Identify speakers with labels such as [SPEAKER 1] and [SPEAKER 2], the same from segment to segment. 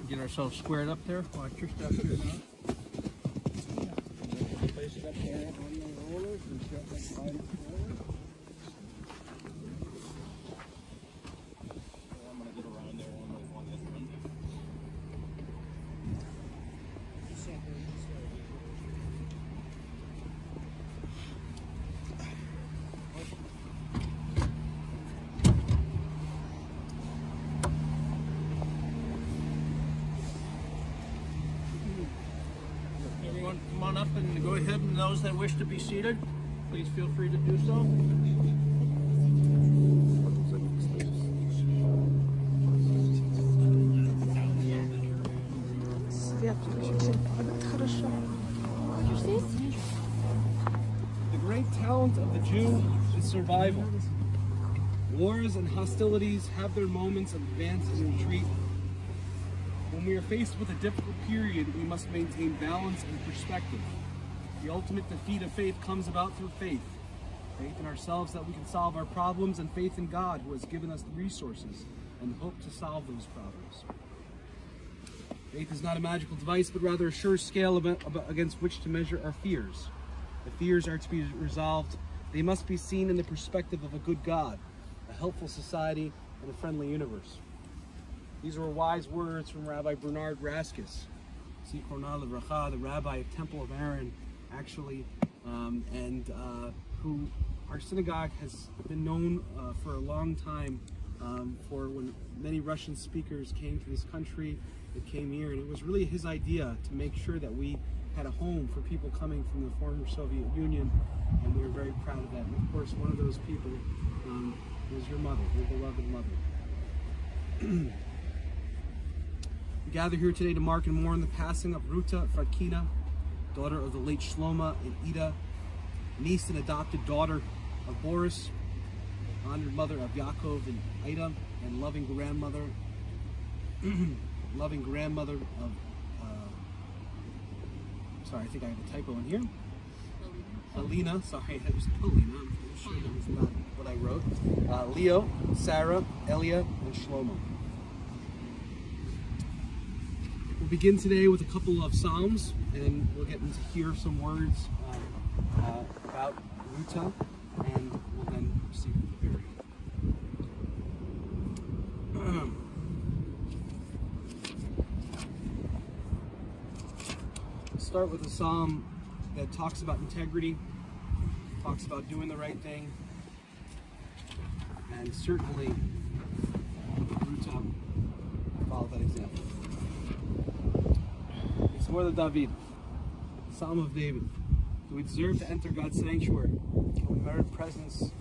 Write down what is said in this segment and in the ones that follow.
[SPEAKER 1] Get ourselves squared up there. Watch your step here now. Place it up there on the rollers and step that side forward. I'm going to get around there on this one. Come on up and go ahead, and those that wish to be seated, please feel free to do so. The great talent of the Jew is survival. Wars and hostilities have their moments of advance and retreat. When we are faced with a difficult period, we must maintain balance and perspective. The ultimate defeat of faith comes about through faith. Faith in ourselves that we can solve our problems, and faith in God who has given us the resources and the hope to solve those problems. Faith is not a magical device, but rather a sure scale against which to measure our fears. If fears are to be resolved, they must be seen in the perspective of a good God, a helpful society, and a friendly universe. These were wise words from Rabbi Bernard Raskis, Zichrono Livracha, the rabbi of Temple of Aaron, actually, who our synagogue has been known for a long time for when many Russian speakers came to this country, they came here, and it was really his idea to make sure that we had a home for people coming from the former Soviet Union, and we were very proud of that. And of course, one of those people was your mother, your beloved mother. We gather here today to mark and mourn the passing of Ruta Fradkina, daughter of the late Shloma and Ida, niece and adopted daughter of Boris, honored mother of Yaakov and Ida, and loving grandmother of, sorry, I think I have a typo in here. Alina, sorry, it was Alina, I'm sure that was not what I wrote. Leo, Sarah, Elia, and Shlomo. We'll begin today with a couple of psalms, and we'll get into hear some words about Ruta, and we'll then receive the burial. Start with a psalm that talks about integrity, talks about doing the right thing, and certainly Ruta followed that example. It's more than David, Psalm of David. Do we deserve to enter God's sanctuary? Can we merit presence?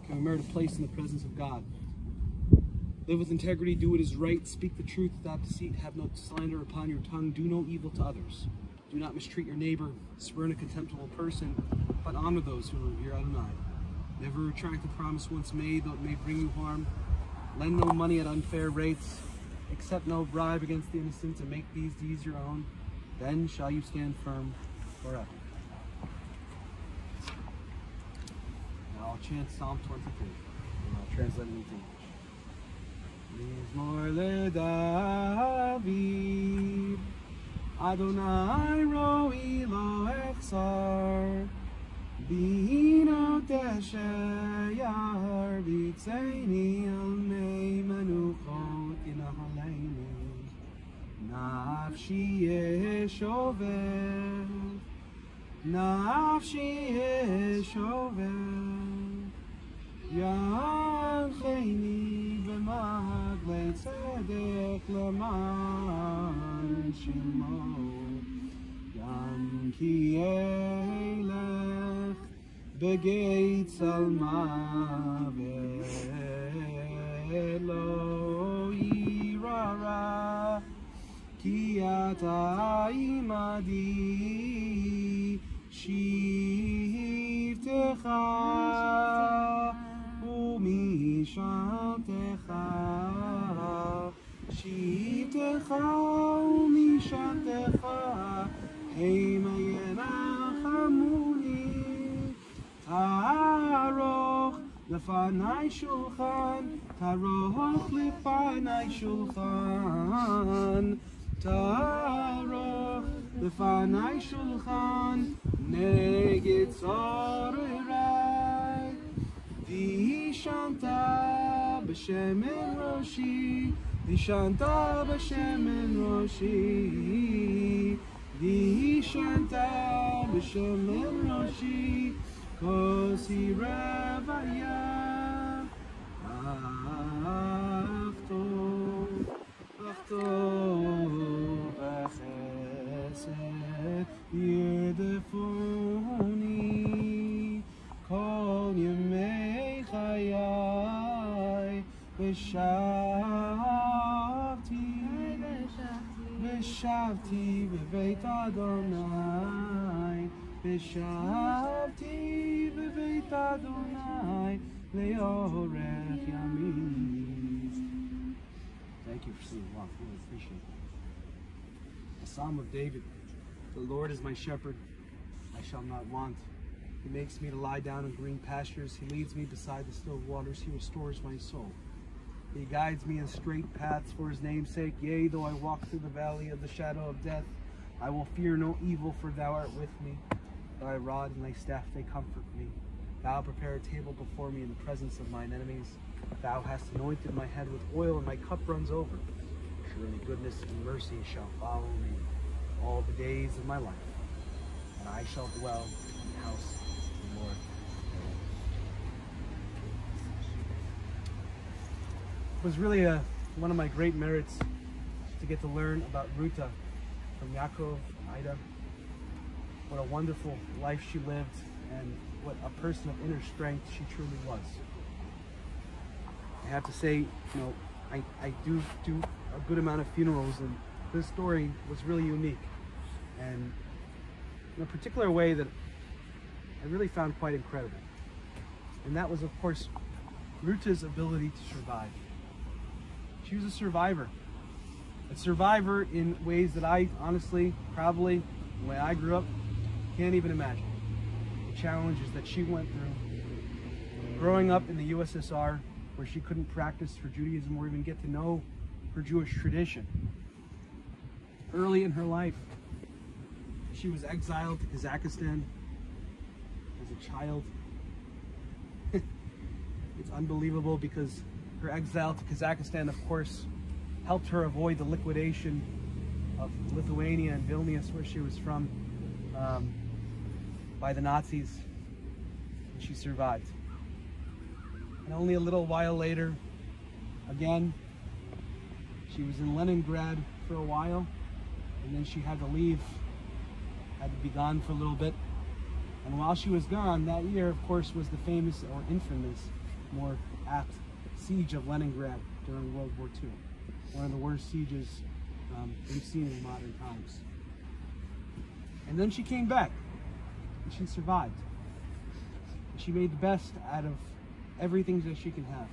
[SPEAKER 1] Can we merit a place in the presence of God? Live with integrity, do what is right, speak the truth without deceit, have no slander upon your tongue, do no evil to others. Do not mistreat your neighbor, spurn a contemptible person, but honor those who revere Adonai. Never retract a promise once made, though it may bring you harm. Lend no money at unfair rates. Accept no bribe against the innocent, and make these deeds your own. Then shall you stand firm forever. Now I'll chant Psalm 23, and I'll translate it into English. Mizmor leDavid, Adonai roi lo echsar, bihina tesheyar b'tzeini al mei menuchot inahaleini, nafshi yeshover, נפשי אשובר, ינחני במעגלי צדק למען שמו, גם כי אלך בגיא צלמוות לא יירא רע, כי אתה עמדי, שבטך ומשענתך, שבטך ומשענתך המה ינחמוני. תערוך לפני שולחן, תערוך לפני שולחן, תערוך לפני שולחן נגד צורריי. וישנת בשמן ראשי, וישנת בשמן ראשי, וישנת בשמן ראשי, כוסי רוויה. אך טוב וחסד ירדפוני כל ימי חיי, ושבתי בבית אדוני, ושבתי בבית אדוני לאורך ימים. Thank you for singing along. I really appreciate that. A Psalm of David. The Lord is my shepherd, I shall not want. He makes me to lie down in green pastures. He leads me beside the still waters. He restores my soul. He guides me in straight paths for his name's sake. Yea, though I walk through the valley of the shadow of death, I will fear no evil, for thou art with me. Thy rod and thy staff, they comfort me. Thou prepare a table before me in the presence of mine enemies. Thou hast anointed my head with oil, and my cup runs over. Surely goodness and mercy shall follow me all the days of my life, and I shall dwell in the house of the Lord. It was really one of my great merits to get to learn about Ruta from Yaakov and Ida. What a wonderful life she lived, and what a person of inner strength she truly was. I have to say, I do a good amount of funerals, and this story was really unique, and in a particular way that I really found quite incredible. And that was, of course, Ruta's ability to survive. She was a survivor in ways that I honestly, probably, the way I grew up, can't even imagine. The challenges that she went through growing up in the USSR, where she couldn't practice her Judaism or even get to know her Jewish tradition. Early in her life, she was exiled to Kazakhstan as a child. It's unbelievable, because her exile to Kazakhstan, of course, helped her avoid the liquidation of Lithuania and Vilnius, where she was from, by the Nazis, and she survived. And only a little while later, again, she was in Leningrad for a while, and then she had to leave, had to be gone for a little bit. And while she was gone, that year, of course, was the famous, or infamous, more apt siege of Leningrad during World War II. One of the worst sieges we've seen in modern times. And then she came back, and she survived. And she made the best out of everything that she can have.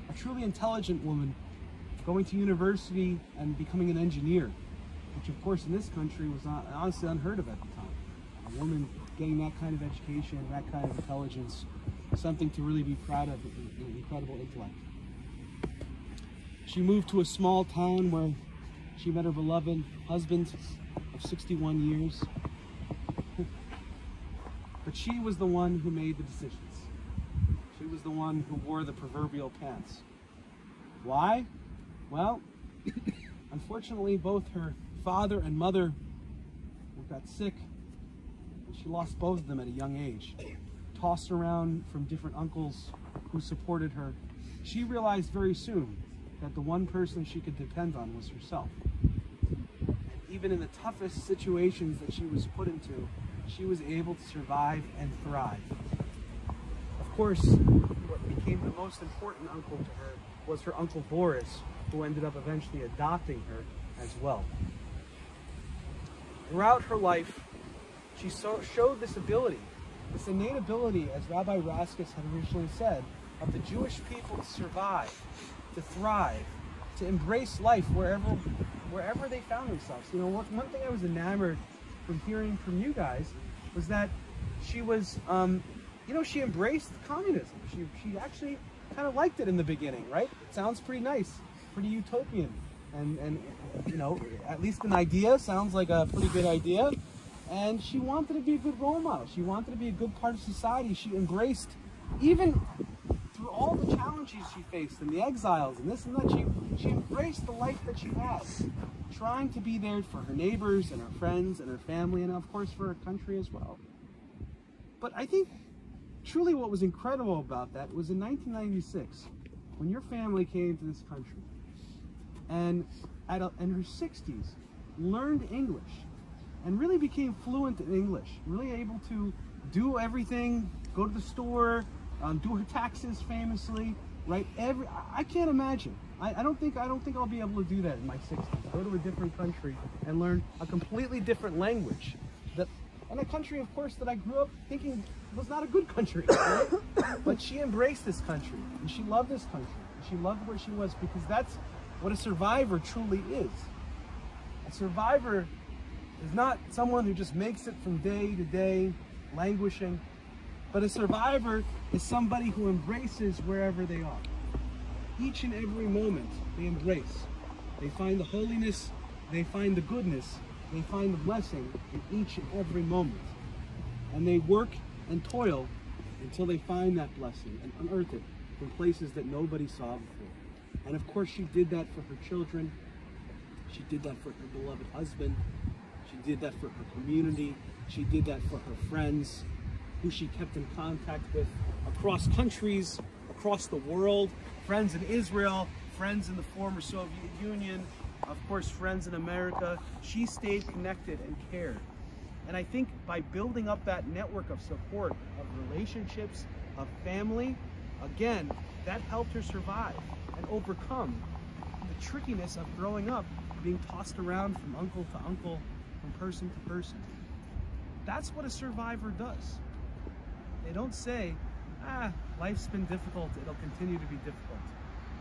[SPEAKER 1] A truly intelligent woman, going to university and becoming an engineer, which of course in this country was honestly unheard of at the time. A woman getting that kind of education, that kind of intelligence, something to really be proud of, an incredible intellect. She moved to a small town where she met her beloved husband of 61 years. But she was the one who made the decisions. She was the one who wore the proverbial pants. Why? Well, unfortunately, both her father and mother got sick. She lost both of them at a young age. Tossed around from different uncles who supported her, she realized very soon that the one person she could depend on was herself. And even in the toughest situations that she was put into, she was able to survive and thrive. Of course, what became the most important uncle to her was her Uncle Boris, who ended up eventually adopting her as well. Throughout her life, she showed this ability, this innate ability, as Rabbi Raskus had originally said, of the Jewish people to survive, to thrive, to embrace life wherever they found themselves. You know, one thing I was enamored from hearing from you guys was that she was, she embraced communism. She actually kind of liked it in the beginning, right? It sounds pretty nice, pretty utopian, and at least an idea sounds like a pretty good idea. And she wanted to be a good role model. She wanted to be a good part of society. She embraced, even through all the challenges she faced and the exiles and this and that, she embraced the life that she had, trying to be there for her neighbors and her friends and her family, and of course for her country as well. But I think truly what was incredible about that was in 1996, when your family came to this country and in her 60s learned English and really became fluent in English, really able to do everything, go to the store, do her taxes famously, right? I can't imagine. I don't think I'll be able to do that in my 60s. Go to a different country and learn a completely different language, and a country, of course, that I grew up thinking was not a good country, right? But she embraced this country, and she loved this country, and she loved where she was, because that's what a survivor truly is. A survivor is not someone who just makes it from day to day, languishing, but a survivor is somebody who embraces wherever they are. Each and every moment they embrace. They find the holiness, they find the goodness, they find the blessing in each and every moment. And they work and toil until they find that blessing and unearth it from places that nobody saw before. And of course she did that for her children. She did that for her beloved husband. She did that for her community. She did that for her friends, who she kept in contact with across countries, across the world, friends in Israel, friends in the former Soviet Union, of course friends in America. She stayed connected and cared. And I think by building up that network of support, of relationships, of family, again, that helped her survive and overcome the trickiness of growing up, being tossed around from uncle to uncle, from person to person. That's what a survivor does. They don't say, life's been difficult, it'll continue to be difficult.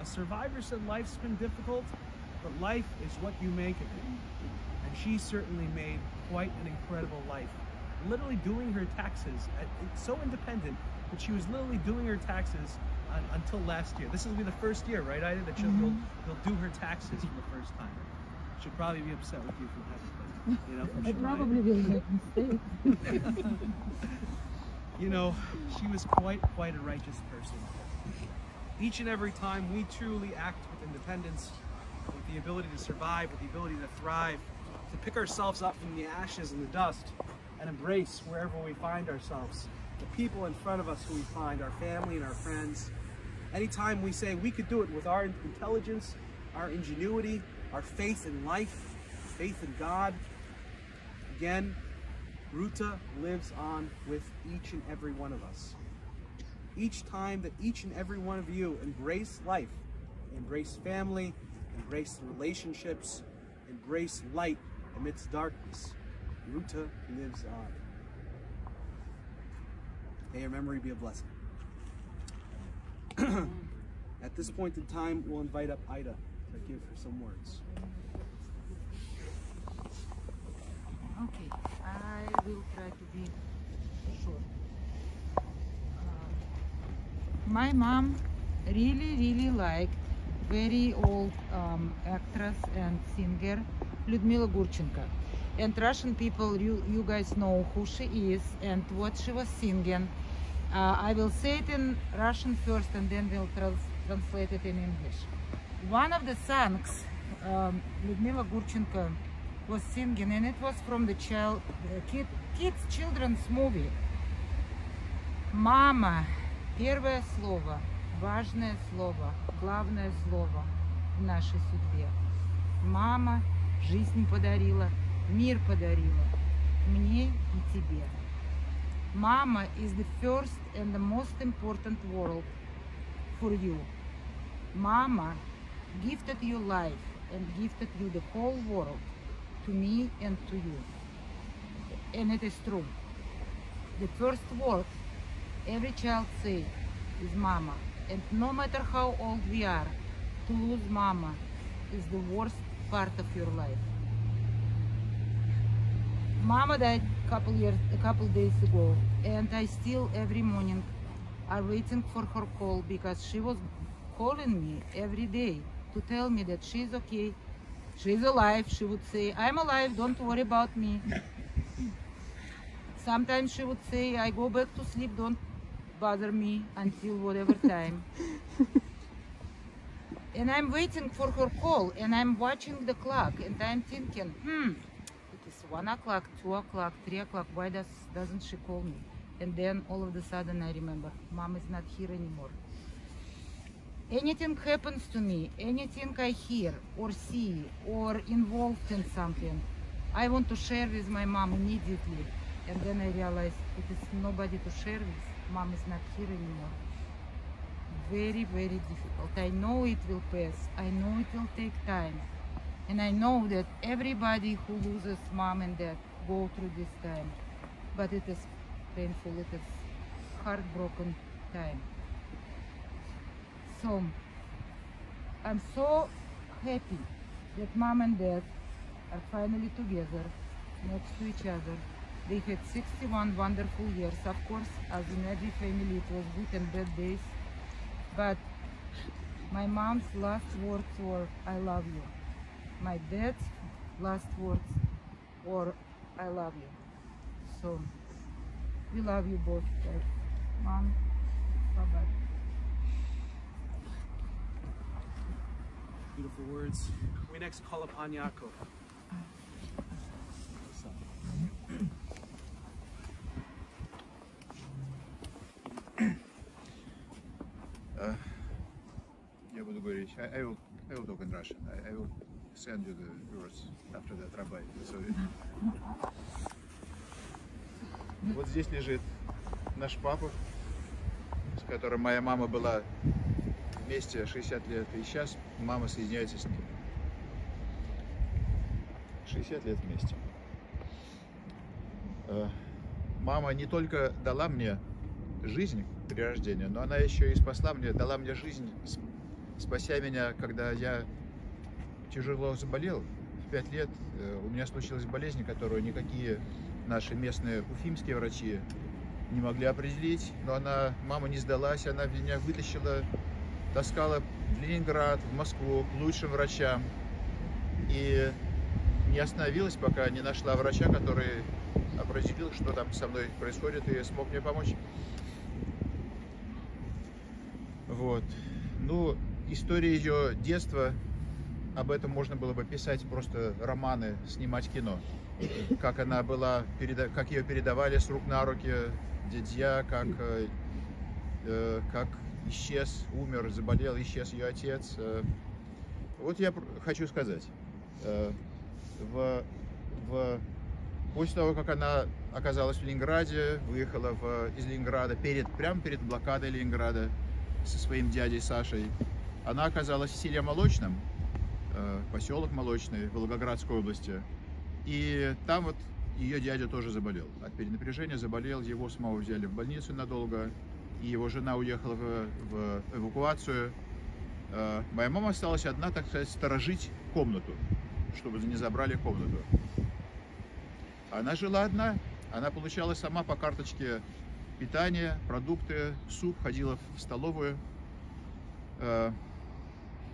[SPEAKER 1] A survivor said life's been difficult, but life is what you make of it. And she certainly made quite an incredible life. Literally doing her taxes, so independent, but she was literally doing her taxes until last year. This will be the first year, right, Ida, that you'll do her taxes for the first time. She'll probably be upset with you for that, but,
[SPEAKER 2] I probably will make mistakes.
[SPEAKER 1] She was quite a righteous person. Each and every time we truly act with independence, with the ability to survive, with the ability to thrive, to pick ourselves up from the ashes and the dust and embrace wherever we find ourselves, the people in front of us who we find, our family and our friends. Anytime we say we could do it with our intelligence, our ingenuity, our faith in life, faith in God, again, Ruta lives on with each and every one of us. Each time that each and every one of you embrace life, embrace family, embrace relationships, embrace light amidst darkness, Ruta lives on. May your memory be a blessing. At this point in time, we'll invite up Ida to give her some words.
[SPEAKER 2] Okay, I will try to be short. My mom really liked very old actress and singer Lyudmila Gurchenko. And Russian people, you guys know who she is and what she was singing. I will say it in Russian first and then we'll translate it in English. One of the songs Lyudmila Gurchenko was singing, and it was from the children's movie. Мама, первое слово, важное слово, главное слово в нашей судьбе. Мама жизнь подарила, мир подарила мне и тебе. Mama is the first and the most important world for you. Mama gifted you life and gifted you the whole world, to me and to you. And it is true. The first word every child says is mama. And no matter how old we are, to lose mama is the worst part of your life. Mama died a couple days ago, and I still every morning are waiting for her call, because she was calling me every day to tell me that she's okay, she's alive. She would say, I'm alive, don't worry about me. Sometimes she would say, I go back to sleep, don't bother me until whatever time. And I'm waiting for her call, and I'm watching the clock, and I'm thinking, it is 1 o'clock, 2 o'clock, 3 o'clock, why doesn't she call me? And then all of a sudden I remember, Mom is not here anymore. Anything happens to me, anything I hear or see or involved in something, I want to share with my mom immediately. And then I realize it is nobody to share with. Mom is not here anymore. Very, very difficult. I know it will pass. I know it will take time. And I know that everybody who loses mom and dad go through this time. But it is painful. It is heartbroken time. So I'm so happy that mom and dad are finally together, next to each other. They had 61 wonderful years. Of course, as in every family, it was good and bad days. But my mom's last words were, I love you. My dad's last words were, I love you. So, we love you both, guys. Mom, bye-bye.
[SPEAKER 1] Beautiful words. We next call upon Yaakov.
[SPEAKER 3] Я буду говорить. I will talk in Russian. I will send you the words after that, Rabbi. Sorry. Вот здесь лежит наш папа, с которым моя мама была вместе 60 лет, и сейчас мама соединяется с ним. 60 лет вместе. Мама не только дала мне жизнь при рождении, но она еще и дала мне жизнь, спася меня, когда я тяжело заболел. В 5 лет у меня случилась болезнь, которую никакие наши местные уфимские врачи не могли определить. Но мама не сдалась, она меня вытащила, таскала в Ленинград, в Москву к лучшим врачам. И не остановилась, пока не нашла врача, который определил, что там со мной происходит, и смог мне помочь. Вот. Ну, история ее детства, об этом можно было бы писать просто романы, снимать кино. Как она была, как ее передавали с рук на руки дядья, как умер, заболел, исчез ее отец. Вот я хочу сказать, после того, как она оказалась в Ленинграде, выехала из Ленинграда, прямо перед блокадой Ленинграда со своим дядей Сашей, она оказалась в селе Молочном, поселок Молочный, Волгоградской области. И там вот ее дядя тоже заболел. От перенапряжения заболел, его самого взяли в больницу надолго, и его жена уехала в эвакуацию. Моя мама осталась одна, так сказать, сторожить комнату, чтобы не забрали комнату. Она жила одна, она получала сама по карточке питание, продукты, суп, ходила в столовую.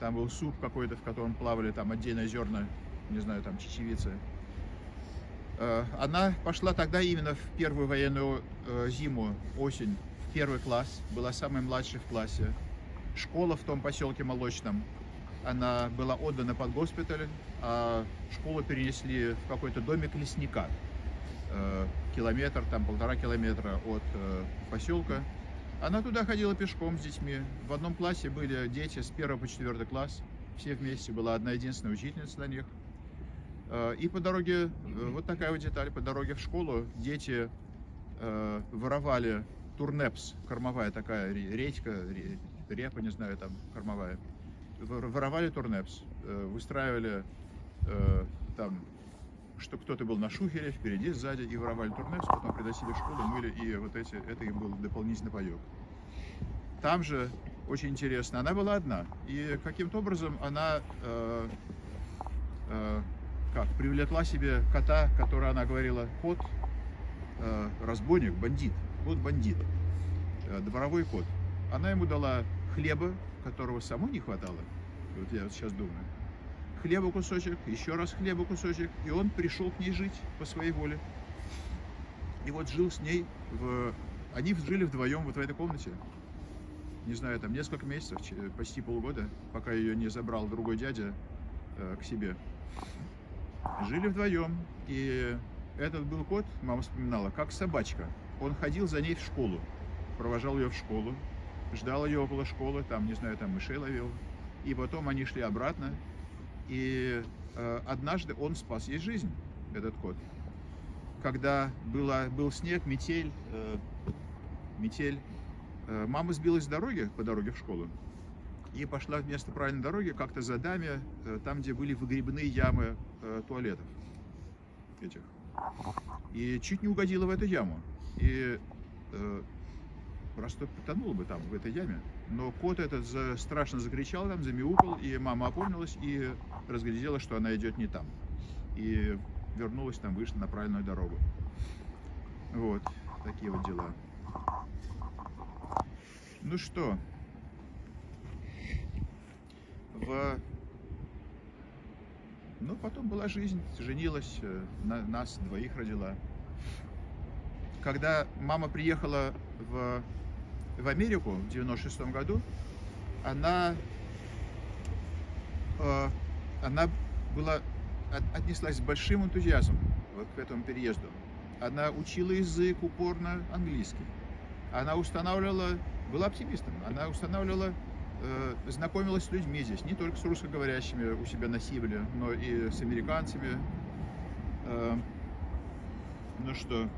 [SPEAKER 3] Там был суп какой-то, в котором плавали там отдельные зерна, не знаю, там чечевицы. Она пошла тогда именно в первую военную зиму, осень, в 1 класс, была самой младшей в классе. Школа в том поселке Молочном она была отдана под госпиталь, а школу перенесли в какой-то домик лесника. Километр, там 1,5 километра от поселка. Она туда ходила пешком с детьми. В одном классе были дети с 1 по 4 класс. Все вместе, была одна единственная учительница на них. И по дороге, вот такая вот деталь, по дороге в школу дети воровали турнепс, кормовая такая редька, репа, не знаю, там кормовая. Воровали турнепс, выстраивали там, что кто-то был на шухере, впереди, сзади, и воровали турнепс, потом приносили в школу, мыли, и вот это им был дополнительный паёк. Там же, очень интересно, она была одна, и каким-то образом она привлекла себе кота, который она говорила, кот, разбойник, бандит, кот бандит, дворовой кот. Она ему дала хлеба, которого самой не хватало, вот я вот сейчас думаю, хлеба кусочек, еще раз хлеба кусочек, и он пришел к ней жить по своей воле. И вот жил с ней, они жили вдвоем вот в этой комнате, не знаю, там несколько месяцев, почти полгода, пока ее не забрал другой дядя к себе. Жили вдвоем, и этот был кот, мама вспоминала, как собачка. Он ходил за ней в школу, провожал ее в школу, ждал ее около школы, там, не знаю, там мышей ловил. И потом они шли обратно, и однажды он спас ей жизнь, этот кот. Когда был снег, метель, мама сбилась с дороги, по дороге в школу, и пошла вместо правильной дороги как-то за даме, там, где были выгребные ямы туалетов этих. И чуть не угодила в эту яму. И просто потонула бы там, в этой яме. Но кот этот страшно закричал там, замяукал, и мама опомнилась и разглядела, что она идет не там. И вернулась там, вышла на правильную дорогу. Вот, такие вот дела. Ну что, потом была жизнь, женилась, нас двоих родила. Когда мама приехала в Америку в 96 году, она отнеслась с большим энтузиазмом вот к этому переезду. Она учила язык упорно, английский. Она была оптимистом, она знакомилась с людьми здесь, не только с русскоговорящими у себя на Сибири, но и с американцами. Ну что,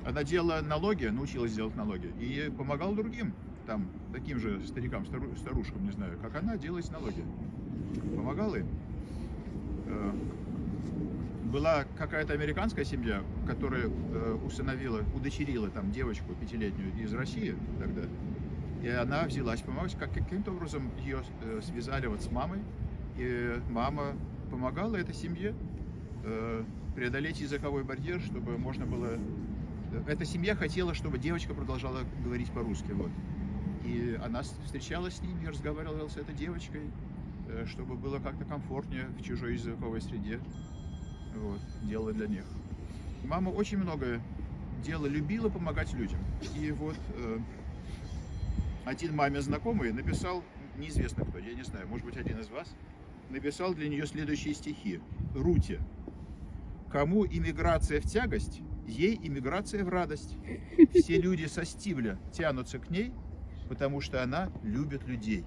[SPEAKER 3] она делала налоги, научилась делать налоги и помогала другим, там, таким же старикам, старушкам, не знаю, как она, делать налоги. Помогала им. Была какая-то американская семья, которая удочерила там девочку 5-летнюю из России тогда. И она взялась помогать, каким-то образом ее связали вот с мамой, и мама помогала этой семье преодолеть языковой барьер, чтобы можно было... Эта семья хотела, чтобы девочка продолжала говорить по-русски, вот. И она встречалась с ними, разговаривала с этой девочкой, чтобы было как-то комфортнее в чужой языковой среде, вот, делала для них. Мама очень много дела, любила помогать людям, и вот... Один маме знакомый написал, неизвестно кто, я не знаю, может быть, один из вас, написал для нее следующие стихи. Руте. Кому иммиграция в тягость, ей иммиграция в радость. Все люди со Стивля тянутся к ней, потому что она любит людей.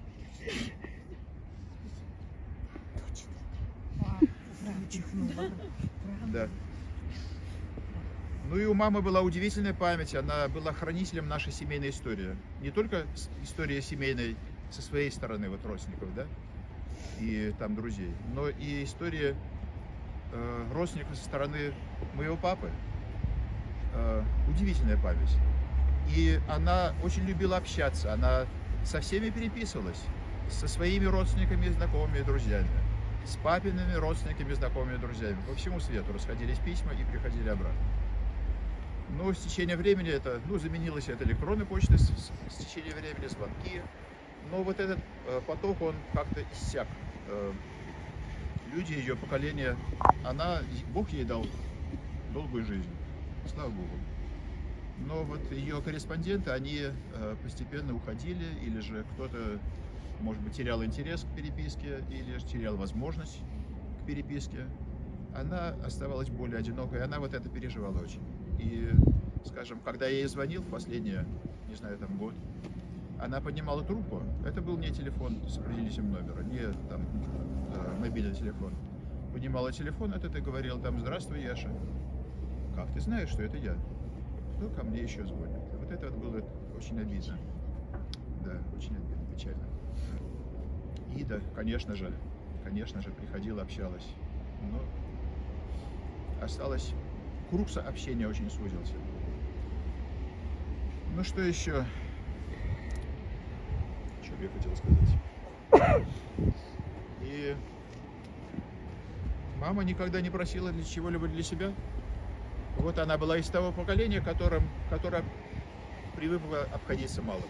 [SPEAKER 3] Да. Ну и у мамы была удивительная память, она была хранителем нашей семейной истории. Не только история семейной со своей стороны, вот родственников, да, и там друзей, но и история родственников со стороны моего папы. Удивительная память. И она очень любила общаться, она со всеми переписывалась, со своими родственниками, знакомыми, друзьями, с папиными родственниками, знакомыми, друзьями. По всему свету расходились письма и приходили обратно. Но с течением времени заменилась эта электронная почта, с течением времени звонки. Но вот этот поток, он как-то иссяк. Люди, ее поколение, Бог ей дал долгую жизнь, слава Богу. Но вот ее корреспонденты, они постепенно уходили, или же кто-то может быть, терял интерес к переписке или терял возможность к переписке, она оставалась более одинокой, она вот это переживала очень. И, скажем, когда я ей звонил в последние, не знаю, там год, она поднимала трубку, это был не телефон с определителем номера, не там мобильный телефон. Поднимала телефон, это ты говорил там: «Здравствуй, Яша. Как ты знаешь, что это я? Кто ко мне еще звонит?» Вот это вот было очень обидно. Да, очень обидно, печально. И да, конечно же, приходила, общалась. Но осталось, круг общения очень сузился. Ну что еще? Что бы я хотел сказать? И мама никогда не просила для чего-либо для себя. Вот она была из того поколения, которое привыкло обходиться малым.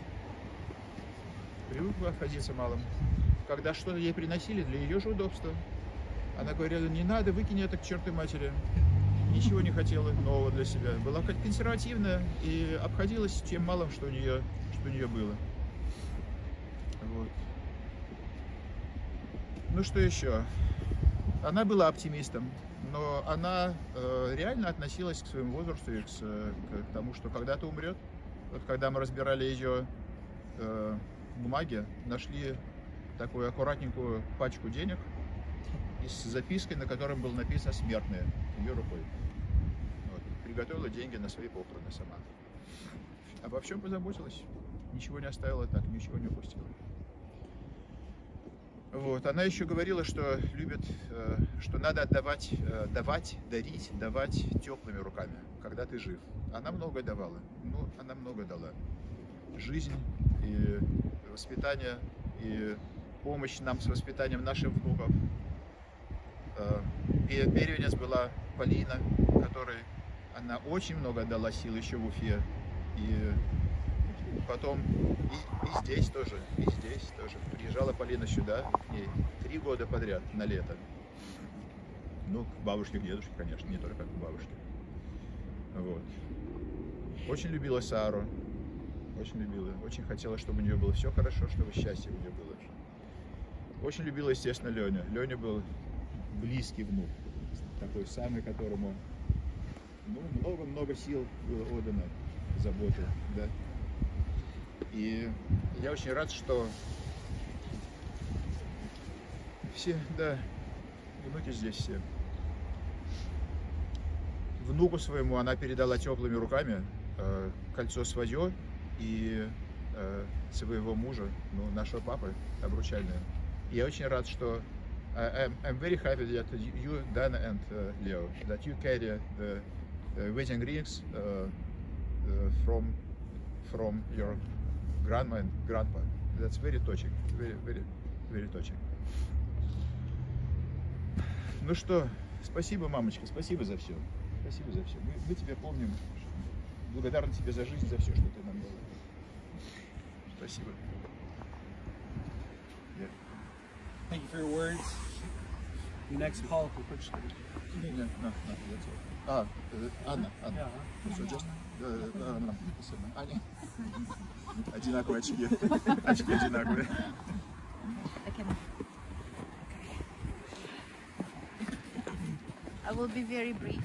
[SPEAKER 3] Когда что-то ей приносили для ее же удобства, она говорила: не надо, выкини это к чертовой матери. Ничего не хотела нового для себя. Была как консервативная и обходилась тем малым, что у нее было. Вот. Ну что еще? Она была оптимистом, но она реально относилась к своему возрасту и к тому, что когда-то умрет. Вот когда мы разбирали ее бумаги, нашли такую аккуратненькую пачку денег с запиской, на котором было написано «Смертные» ее рукой. Вот. Приготовила деньги на свои похороны сама. Обо всем позаботилась, ничего не оставила так, ничего не упустила. Вот. Она еще говорила, что любит, что надо дарить теплыми руками, когда ты жив. Она много давала, она много дала. Жизнь и воспитание, и помощь нам с воспитанием наших внуков. Первенец была Полина, которой она очень много дала сил еще в Уфе. И потом и здесь тоже. Приезжала Полина сюда, к ней 3 года подряд на лето. Ну, к бабушке, к дедушке, конечно, не только к бабушке. Вот. Очень любила Сару. Очень любила. Очень хотела, чтобы у нее было все хорошо, чтобы счастье у нее было. Очень любила, естественно, Леню. Леня был близкий внук. Такой самый, которому много сил было отдано, заботы, да. И я очень рад, что все, да, внуки здесь все. Внуку своему она передала теплыми руками кольцо свое и своего мужа, нашего папы, обручальное. И я очень рад, что I'm very happy that you, Dana and Leo, that you carry the wedding rings from your grandma and grandpa. That's very touching, very touching. Ну что, спасибо, мамочка, спасибо за все. Мы тебя помним, благодарны тебе за жизнь, за все, что ты нам дала. Спасибо.
[SPEAKER 1] Thank you for your words. The next call for purchase.
[SPEAKER 3] No, that's all. Anna.
[SPEAKER 1] Yeah.
[SPEAKER 3] So just, Аня. Одинаковые очки. Очки одинаковые.
[SPEAKER 4] I will be very brief.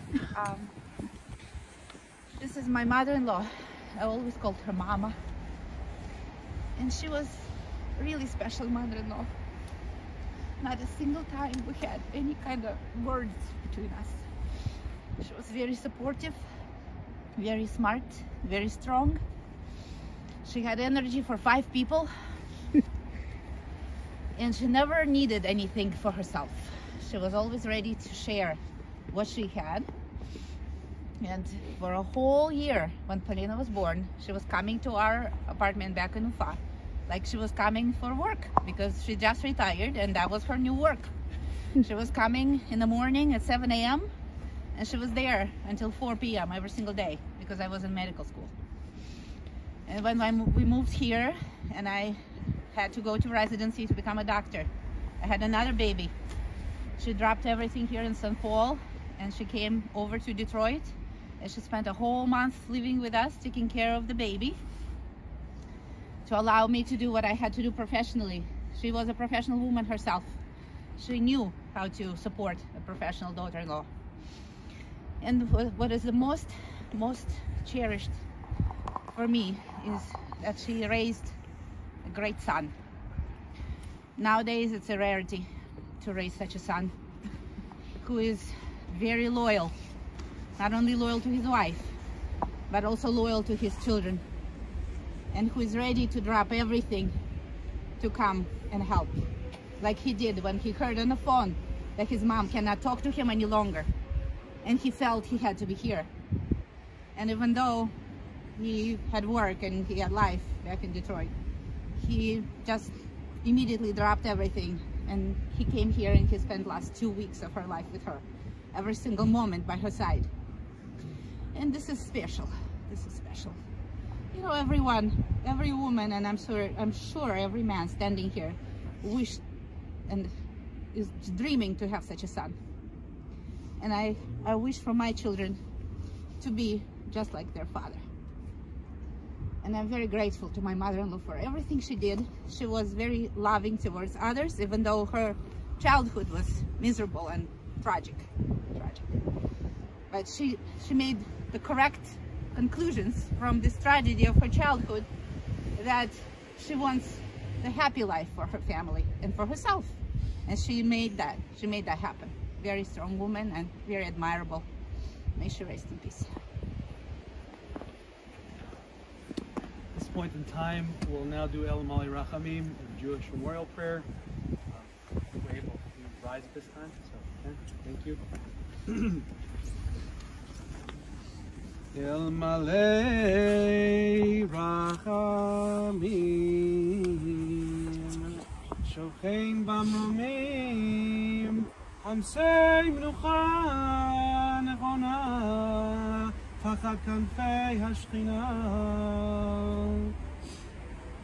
[SPEAKER 4] This is my mother-in-law. I always called her Mama. And she was a really special mother-in-law. Not a single time we had any kind of words between us. She was very supportive, very smart, very strong. She had energy for 5 people. And she never needed anything for herself. She was always ready to share what she had. And for a whole year, when Polina was born, she was coming to our apartment back in Ufa, like she was coming for work, because she just retired and that was her new work. She was coming in the morning at 7 a.m. and she was there until 4 p.m. every single day, because I was in medical school. And when we moved here and I had to go to residency to become a doctor, I had another baby. She dropped everything here in St. Paul and she came over to Detroit, and she spent a whole month living with us, taking care of the baby, to allow me to do what I had to do professionally. She was a professional woman herself. She knew how to support a professional daughter-in-law. And what is the most cherished for me is that she raised a great son. Nowadays, it's a rarity to raise such a son who is very loyal, not only loyal to his wife, but also loyal to his children, and who is ready to drop everything to come and help, like he did when he heard on the phone that his mom cannot talk to him any longer, and he felt he had to be here. And even though he had work and he had life back in Detroit, he just immediately dropped everything, and he came here and he spent last 2 weeks of her life with her, every single moment by her side. And this is special. This is special. You know, everyone, every woman, and I'm sure every man standing here wished and is dreaming to have such a son. And I wish for my children to be just like their father. And I'm very grateful to my mother-in-law for everything she did. She was very loving towards others, even though her childhood was miserable and tragic. But she made the correct conclusions from this tragedy of her childhood, that she wants the happy life for her family and for herself. And she made that happen. Very strong woman and very admirable. May she rest in peace.
[SPEAKER 1] At this point in time, we'll now do El Mali Rachamim, the Jewish memorial prayer. We're able to rise at this time, so okay, thank you. El Malei Rachamim Shochein Bamromim Hamsei Menucha Nechona Tachat Kanfei Hashchina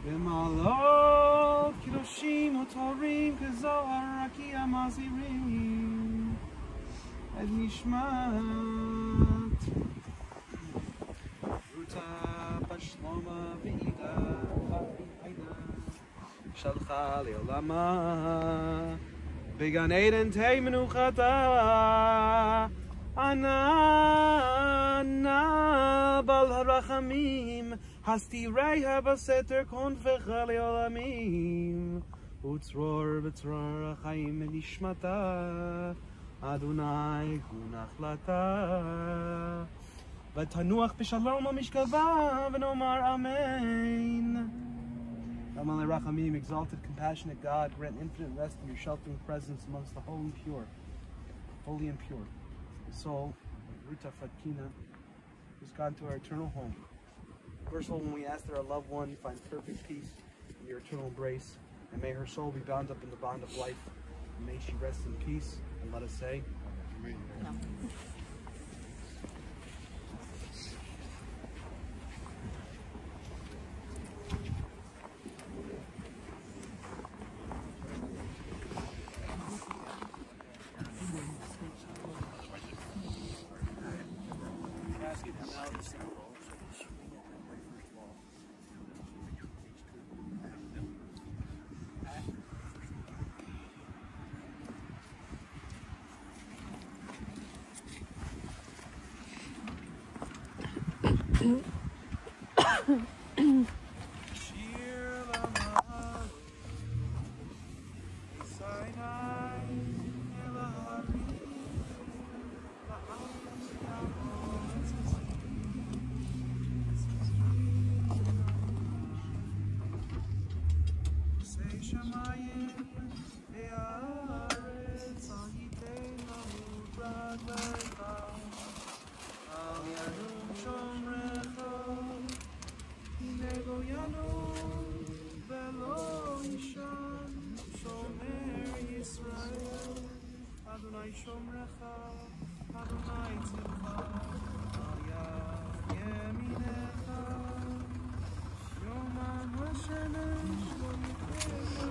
[SPEAKER 1] B'malot Kidoshim Utorim Kezohar Raki Amazirim Ed Nishmat Ruta Fradkina Shalcha Leolama Began Eden Tei Menuchata Anana Bal Harachamim Hastirei Baseter Konfecha Leolamim Utzror Betzror Chaim Nishmata Adonai Hunachlata V'tanuach b'shalom u'mishkava v'nomar amen. Amalei Rachamim, exalted, compassionate God, grant infinite rest in your sheltering presence amongst the holy and pure. The soul of Ruta Fradkina has gone to our eternal home. First of all, when we ask that our loved one find perfect peace in your eternal embrace, and may her soul be bound up in the bond of life, and may she rest in peace, and let us say, Amen.
[SPEAKER 4] No.
[SPEAKER 1] Adonai Shomrecha, Adonai Tzilcha, Al Yaminecha, Yom HaShemesh Lo Yicheva,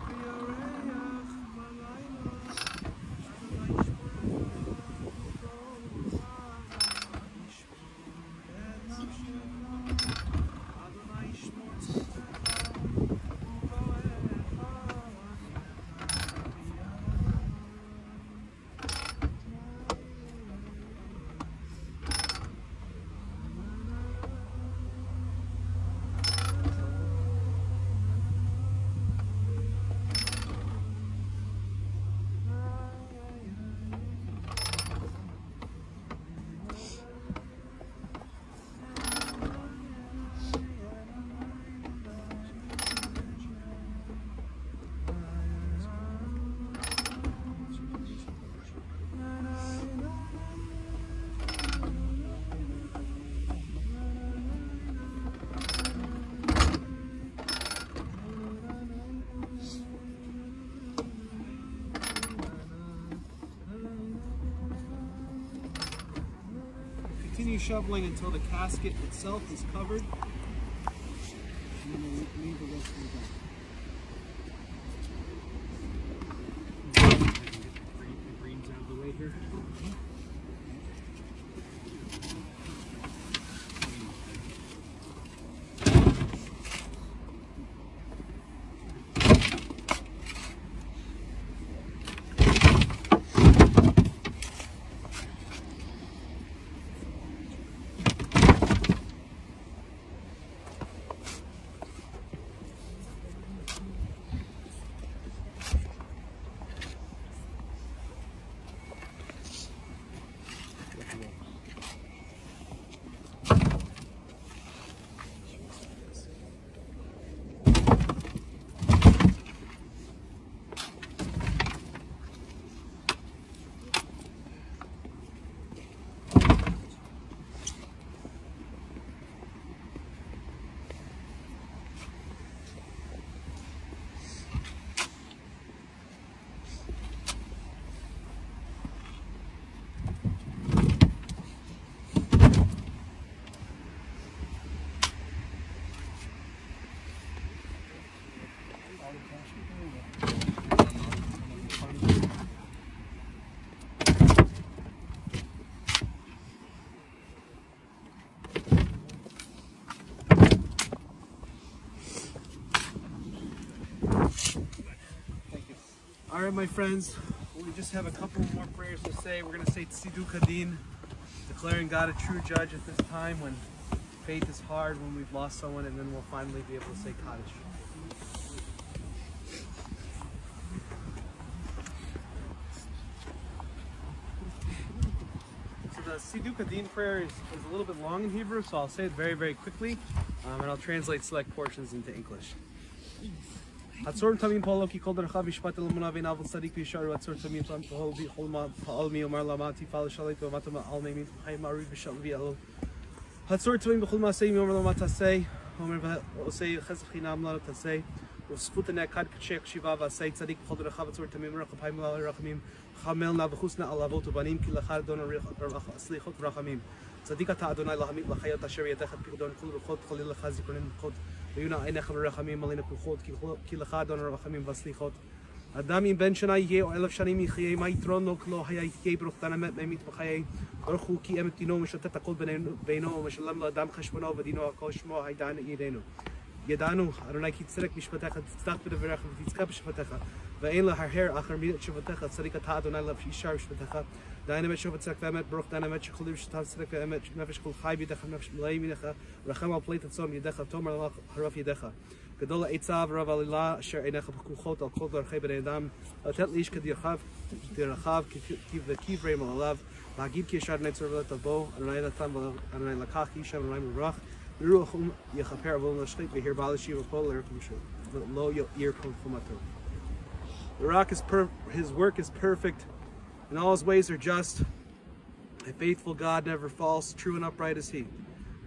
[SPEAKER 1] V'yareach B'layla, Adonai Shmorcha, Adonai Shmor Tzidkecha, U'Vo'echa, shoveling until the casket itself is covered. And then we'll leave the rest of the back. The greens out of the way here. All right, my friends, we just have a couple more prayers to say. We're going to say Tzidu Kadin, declaring God a true judge at this time when faith is hard, when we've lost someone, and then we'll finally be able to say Kaddish. So the Tzidu Kadin prayer is a little bit long in Hebrew, so I'll say it very, very quickly, and I'll translate select portions into English. Hatzor tamim polo ki kol dercha vishpat el munah vein avol tzadik v'yisharu hatzor tamim polo b'chol pa'al mi omar lamati fal shalit v'matam al meimit v'chayim marid v'shal v'yalo Hatzor tamim b'chol ma'asei mi omar lamat tasei omer v'osei chesed chinam la tasei v'zchut nekad k'shek shiva v'asei tzadik b'chol dercha hatzor tamim rachapayim la rachamim chamel na v'chusna al avot ubanim ki lachar don slichot v'rachamim tzadik ata Adonai lahamit l'chayot asher yadechat p'chodon kol ruchot cholil lecha zikonim b'chot ויונה עיניך ורחמים מלאנו פלחות כי לך אדון הרחמים והסליחות אדם אם בן שנה יהיה או 1000 שנים יחיה מה יתרון לו כלא היה יהיה ברוך תנמת ממית בחיי ברוך הוא כי אמת דינו משתת הכל בינו ומשלם לאדם חשבונו ודינו הכל שמו הידען ידינו ידענו אדוני כי צדק משפטך תצדק בדבריך ותצדק בשפתך ואין להרהר אחר משפטך צדיק אתה אדוני ישר משפטך דין אמת שוב צדק ואמת ברוך דין אמת שכלים שתב צדק ואמת נפש כל חי בידך נפש מלאי מידך רחם על פלית הצום ידך תומר לך הרף ידך גדול העצה ורב עלילה אשר עיניך פקוחות על כל דרכי בני אדם לתת לאיש כדרכיו וכברי מעליו להגיד כי ישר נצר ולטבו אדוני נתן ואדוני לקח אישה ואדוני מברך לרוח יכפר ולא נשחית והרבה לשיב וכל לא ירקום חומתו. The rock is his work is perfect and all his ways are just. A faithful God never falls, true and upright is he.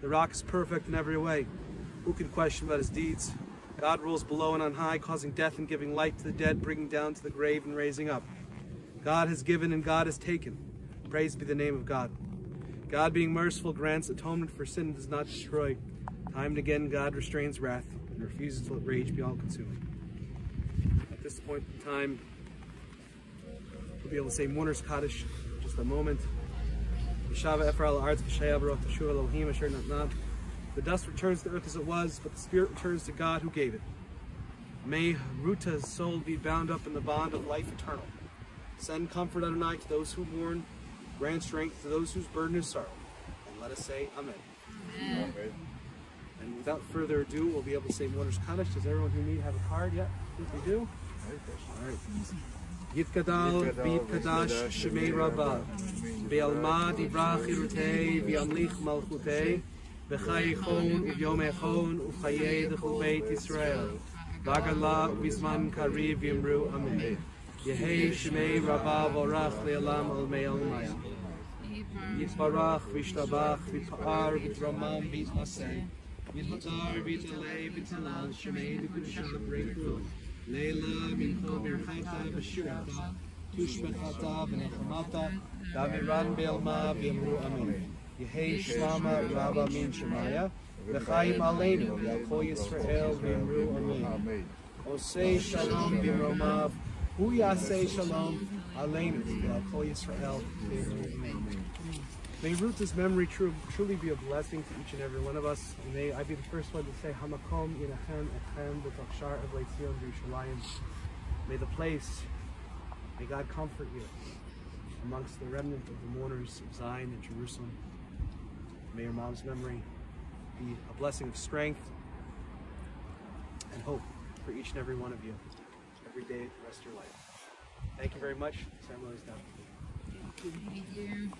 [SPEAKER 1] The rock is perfect in every way. Who can question about his deeds? God rules below and on high, causing death and giving life to the dead, bringing down to the grave and raising up. God has given and God has taken. Praise be the name of God. God being merciful grants atonement for sin and does not destroy. Time and again God restrains wrath and refuses to let rage be all consuming. At this point in time, we'll be able to say Mourner's Kaddish in just a moment. The dust returns to earth as it was, but the spirit returns to God who gave it. May Ruta's soul be bound up in the bond of life eternal. Send comfort, Adonai, to those who mourn. Grant strength to those whose burden is sorrow. And let us say Amen.
[SPEAKER 3] Amen.
[SPEAKER 1] And without further ado, we'll be able to say Mourner's Kaddish. Does everyone who need have a card yet? I think they do. All right. Yitkadal v'yitkadash shemei rabbah be'alma divrach irutei v'yamlich malchutei v'chayichon u'vyomechon u'chayei d'chol beit Yisrael v'agala u'bizman kariv yimru amen. Yehei shemei rabbah v'orach le'alam al me'al maya Yitbarach v'ishtabach v'pa'ar v'tramam v'itmaseh v't'atar v'talei v'talal shemei d'kudshah breakthrough Leila mincho birchata v'shirata tushbechata v'nechamata damiran be'alma v'yamru amen. Yehei Shlama Rabba Min Shemaya, V'chaim Aleinu, V'Kol Yisrael V'Imru Amen. Osei Shalom B'Romav, Hu Yasei Shalom Aleinu, V'Kol Yisrael V'Imru Amen. May Ruta's memory truly be a blessing to each and every one of us. And may I be the first one to say, Hamakom Yinachem Echem B'Tachshar Evlei Tzion V'Yerushalayim. May the place, may God comfort you amongst the remnant of the mourners of Zion and Jerusalem. May your mom's memory be a blessing of strength and hope for each and every one of you every day the rest of your life. Thank you very much. The ceremony is done.
[SPEAKER 2] Thank you.